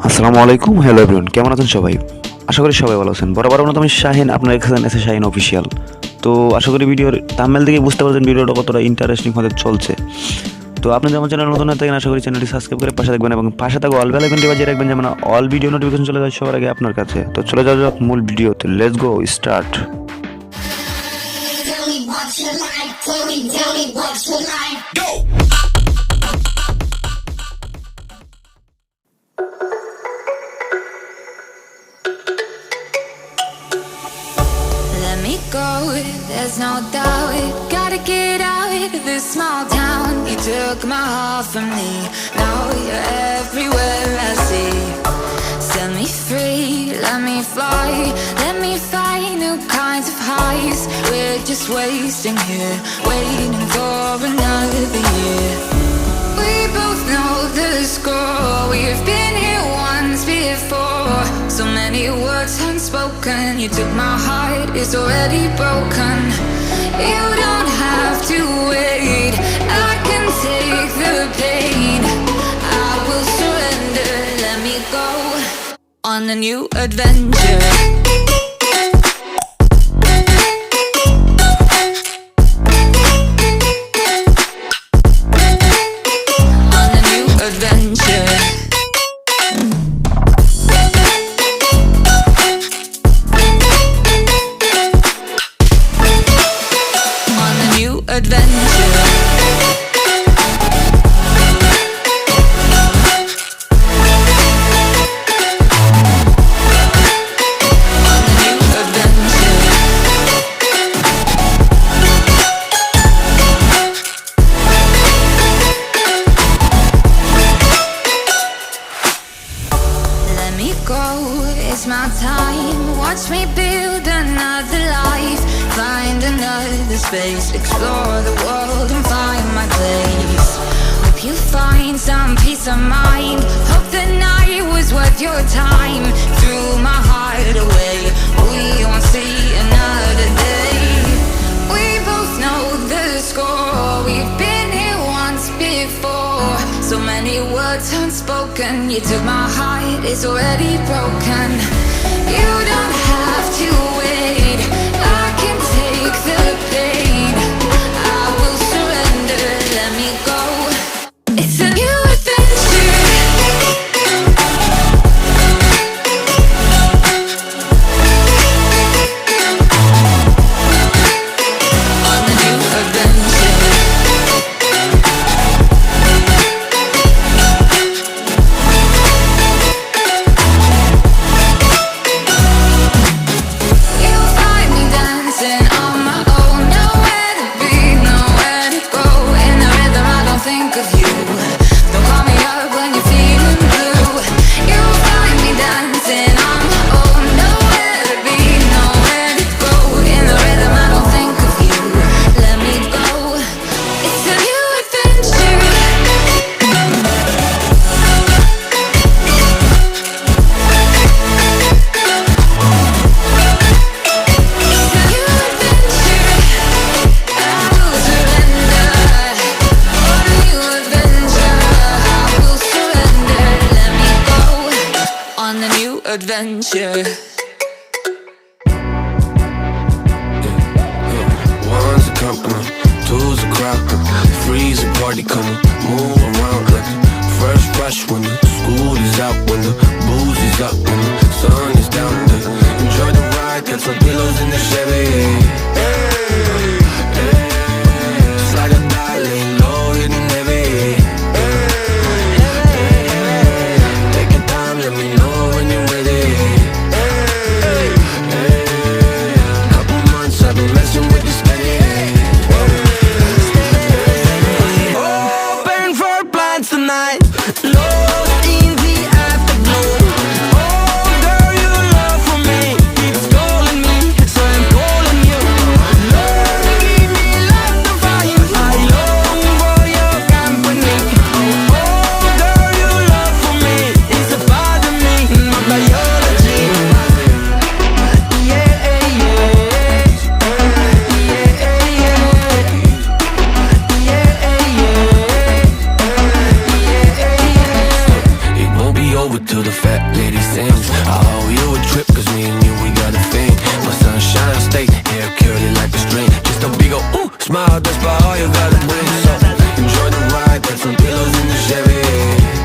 আসসালামু আলাইকুম, hello everyone, কেমন আছেন সবাই? আশা করি সবাই ভালো আছেন। বরাবর মতো আমি শাহিন, আপনার এখানে এসে শাহিন অফিসিয়াল। তো আশা করি ভিডিওর থাম্বনেল থেকে বুঝতে পারছেন ভিডিওটা কতটা ইন্টারেস্টিং হতে চলছে। তো আপনি যেমন চ্যানেল নতুন হয়ে থাকেন, আশা করি চ্যানেলটি সাবস্ক্রাইব করে পাশে থাকবেন এবং পাশে থাকা অল বেল আইকনটি বাজিয়ে রাখবেন, যেমন অল ভিডিও নোটিফিকেশন চলে যায় সবার আগে আপনার কাছে। তো চলে যাওয়া যাক মূল ভিডিওতে। Let's go start. Let me go, there's no doubt. Gotta get out of this small town. You took my heart from me, now you're everywhere I see. Set me free, let me fly. Let me find new kinds of highs. We're just wasting here, waiting for another year. We both know the score, we've been here once before. So many words unspoken, you took my heart, it's already broken. You don't have to wait, I can take the pain. I will surrender, let me go on a new adventure. It's my time, watch me build another life. Find another space, explore the world and find my place. Hope you find some peace of mind. Hope the night was worth your time. Threw my heart away, we won't see another day. We both know the score, we've been here once before. So many words unspoken, you took my heart, it's already broken. You don't have to wait, I can take the pain. I will surrender, let me go. It's a new adventure. On a new adventure. Adventure. One's a company, two's a crowd, three's a party coming, move around like a first rush when the school is out, when the booze is up, when the sun is down. Enjoy the ride, got some pillows in the Chevy. Hey, hey, slide a dollar, low hitting heavy. Take your time, let me know when you're ready. I've been messing with this steady. Oh, burn for plans tonight. Lost in the afterglow. Oh, girl, your love for me keeps calling me, so I'm calling you. Move it till the fat lady sings. I owe you a trip, cause me and you, we got a thing. My sunshine state, hair curly like a string. Just a big ol' ooh, smile, that's about all you gotta bring. So enjoy the ride, got some pillows in the Chevy.